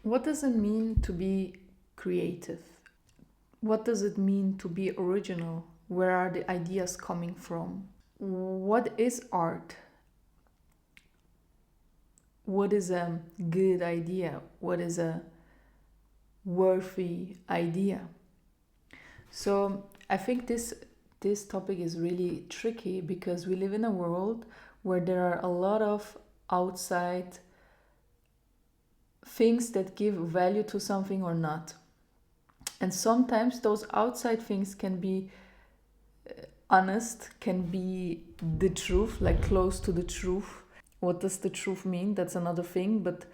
What does it mean to be creative? What does it mean to be original? Where are the ideas coming from? What is art? What is a good idea? What is a worthy idea? So I think this topic is really tricky because we live in a world where there are a lot of outside things that give value to something or not. And sometimes those outside things can be honest, can be the truth, like close to the truth. What does the truth mean? That's another thing, but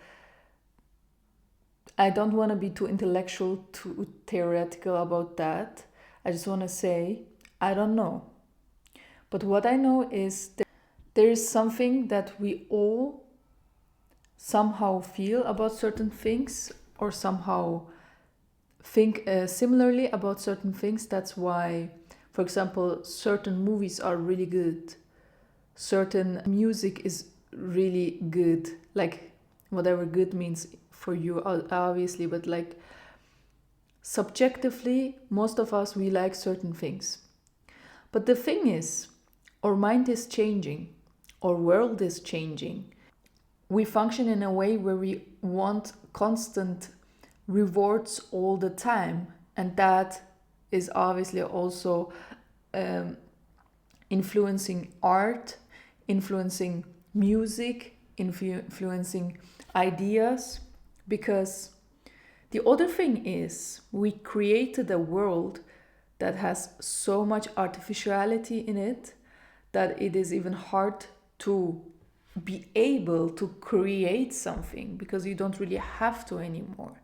I don't want to be too intellectual, too theoretical about that. I just want to say, I don't know. But what I know is that there is something that we all somehow feel about certain things or somehow think similarly about certain things. That's why, for example, certain movies are really good. Certain music is really good. Like, whatever good means for you, obviously, but like subjectively, most of us, we like certain things. But the thing is, our mind is changing, our world is changing. We function in a way where we want constant rewards all the time, and that is obviously also influencing art, influencing music, influencing ideas. Because the other thing is, we created a world that has so much artificiality in it that it is even hard to be able to create something because you don't really have to anymore.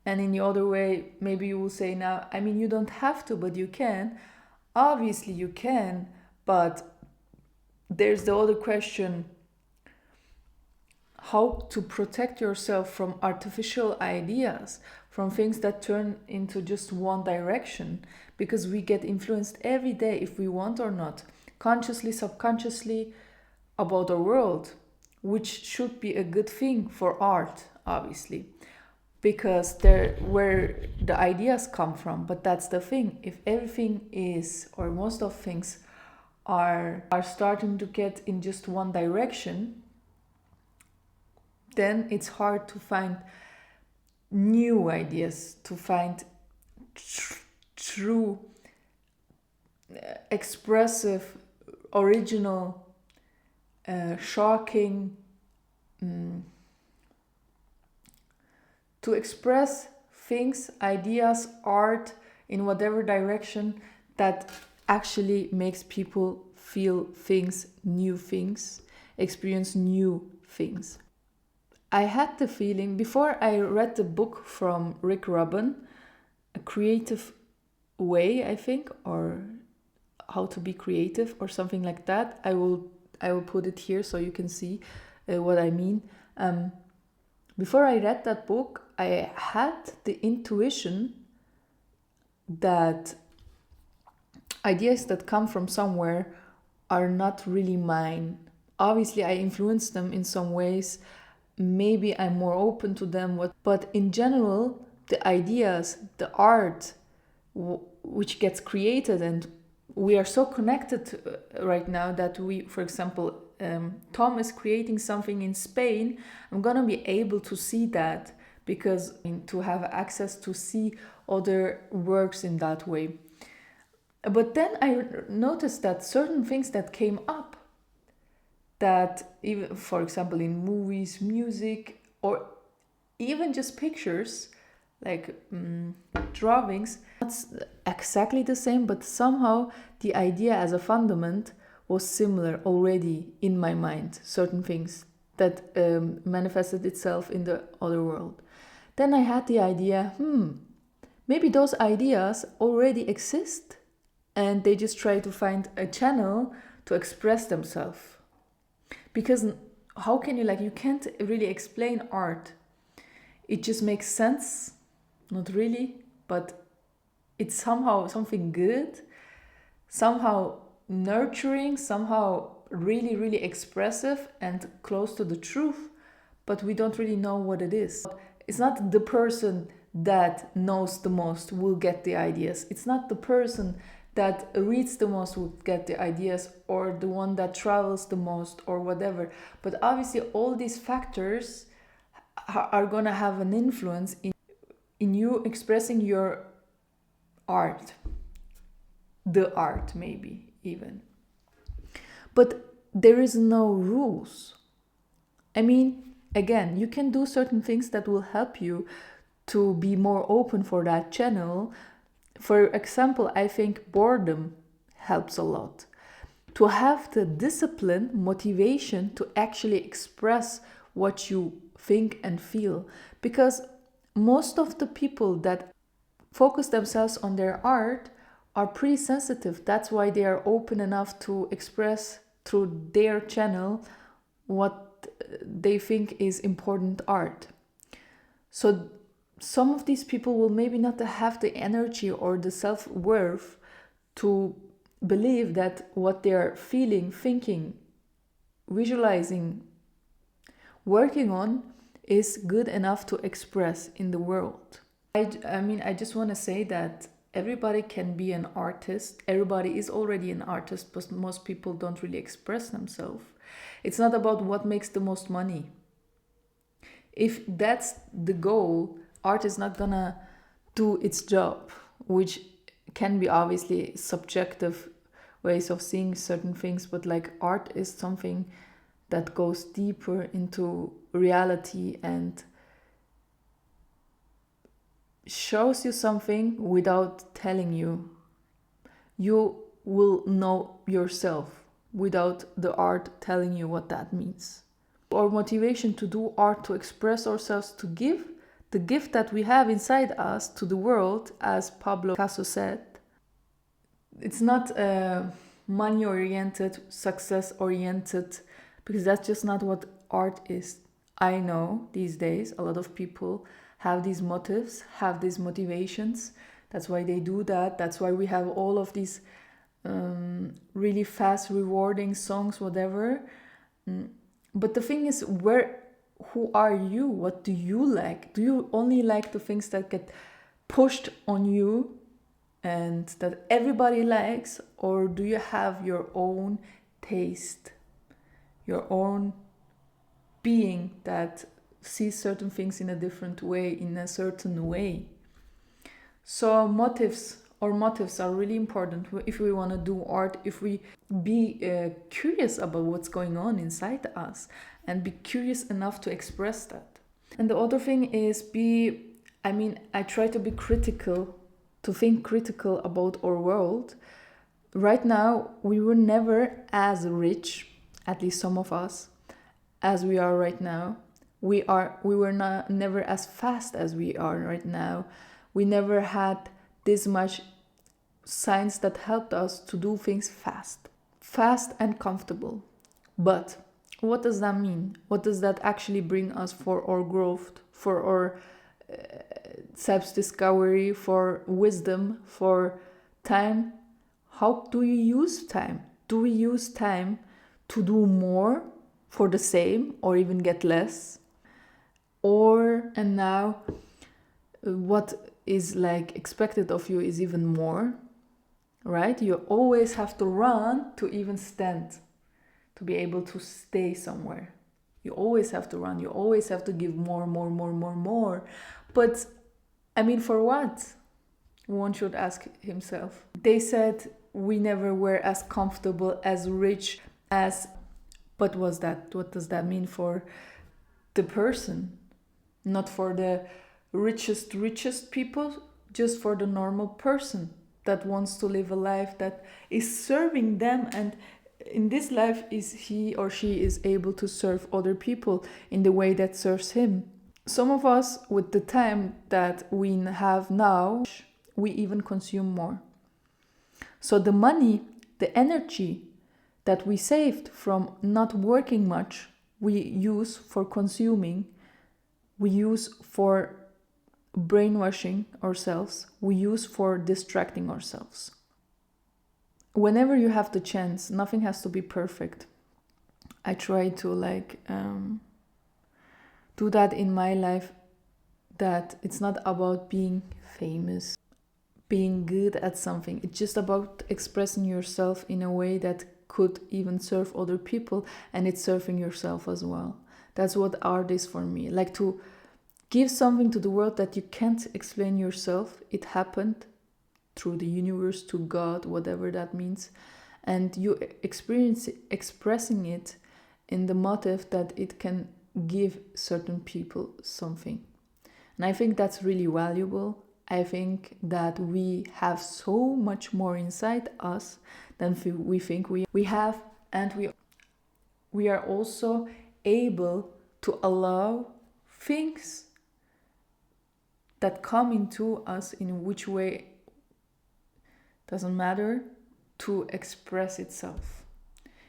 And in the other way, maybe you will say now, I mean, you don't have to, but you can. Obviously, you can, but there's the other question, how to protect yourself from artificial ideas, from things that turn into just one direction, because we get influenced every day, if we want or not, consciously, subconsciously, about our world, which should be a good thing for art, obviously, because they're where the ideas come from. But that's the thing, if everything is, or most of things are starting to get in just one direction, then it's hard to find new ideas, to find true, expressive, original, shocking, to express things, ideas, art in whatever direction that actually makes people feel things, new things, experience new things. I had the feeling before I read the book from Rick Rubin, A Creative Way, I think, or How to Be Creative or something like that. I will put it here so you can see what I mean. Before I read that book, I had the intuition that ideas that come from somewhere are not really mine. Obviously, I influence them in some ways. Maybe I'm more open to them, but in general, the ideas, the art which gets created, and we are so connected right now that we, for example, Tom is creating something in Spain. I'm gonna be able to see that because to have access to see other works in that way. But then I noticed that certain things that came up, that even, for example, in movies, music, or even just pictures, like drawings, not exactly the same, but somehow the idea as a fundament was similar already in my mind, certain things that manifested itself in the other world. Then I had the idea, maybe those ideas already exist and they just try to find a channel to express themselves. Because how can you can't really explain art. It just makes sense, not really, but it's somehow something good, somehow nurturing, somehow really, really expressive and close to the truth, but we don't really know what it is. It's not the person that knows the most will get the ideas. It's not the person that reads the most will get the ideas, or the one that travels the most, or whatever. But obviously all these factors are going to have an influence in you expressing your art, the art maybe even. But there is no rules. I mean, again, you can do certain things that will help you to be more open for that channel. For example, I think boredom helps a lot. To have the discipline, motivation to actually express what you think and feel. Because most of the people that focus themselves on their art are pretty sensitive. That's why they are open enough to express through their channel what they think is important art. So some of these people will maybe not have the energy or the self-worth to believe that what they're feeling, thinking, visualizing, working on is good enough to express in the world. I mean, I just want to say that everybody can be an artist. Everybody is already an artist, but most people don't really express themselves. It's not about what makes the most money. If that's the goal, art is not gonna do its job, which can be obviously subjective ways of seeing certain things, but like art is something that goes deeper into reality and shows you something without telling you. You will know yourself without the art telling you what that means. Our motivation to do art, to express ourselves, to give the gift that we have inside us to the world, as Pablo Picasso said. It's not money-oriented, success-oriented, because that's just not what art is. I know these days a lot of people have these motives, have these motivations. That's why they do that. That's why we have all of these really fast, rewarding songs, whatever. But the thing is, who are you? What do you like? Do you only like the things that get pushed on you and that everybody likes? Or do you have your own taste, your own being that sees certain things in a different way, in a certain way? So motives are really important if we want to do art, if we be curious about what's going on inside us and be curious enough to express that. And the other thing is I try to be critical, to think critical about our world. Right now, we were never as rich, at least some of us, as we are right now. We were never as fast as we are right now. We never had this much science that helped us to do things fast and comfortable. But what does that mean? What does that actually bring us for our growth, for our self-discovery, for wisdom, for time? How do you use time? Do we use time to do more for the same or even get less? And now what is like expected of you is even more, right? You always have to run to even stand, to be able to stay somewhere. You always have to run. You always have to give more. But for what? One should ask himself. They said we never were as comfortable, as rich, as... But what does that mean for the person? Not for the richest people, just for the normal person that wants to live a life that is serving them, and in this life is he or she is able to serve other people in the way that serves him. Some of us, with the time that we have now, we even consume more. So the money, the energy that we saved from not working much, we use for consuming, we use for brainwashing ourselves, we use for distracting ourselves. Whenever you have the chance, nothing has to be perfect. I try to do that in my life that it's not about being famous, being good at something. It's just about expressing yourself in a way that could even serve other people, and it's serving yourself as well. That's what art is for me. Like to give something to the world that you can't explain yourself. It happened through the universe, to God, whatever that means. And you experience expressing it in the motive that it can give certain people something. And I think that's really valuable. I think that we have so much more inside us than we think we have, and we are also able to allow things that come into us, in which way doesn't matter, to express itself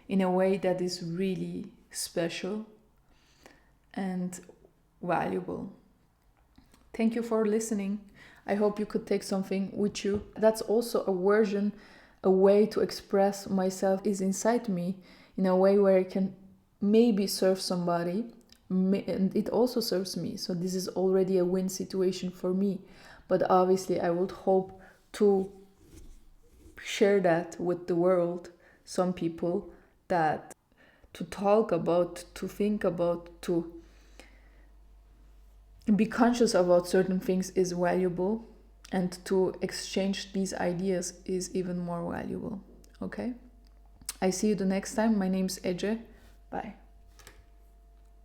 in a way that is really special and valuable. Thank you for listening. I hope you could take something with you. That's also a way to express myself is inside me in a way where I can maybe serve somebody, and it also serves me. So this is already a win situation for me. But obviously I would hope to share that with the world, some people, that to talk about, to think about, to be conscious about certain things is valuable, and to exchange these ideas is even more valuable. Okay? I see you the next time. My name's Ece. Bye.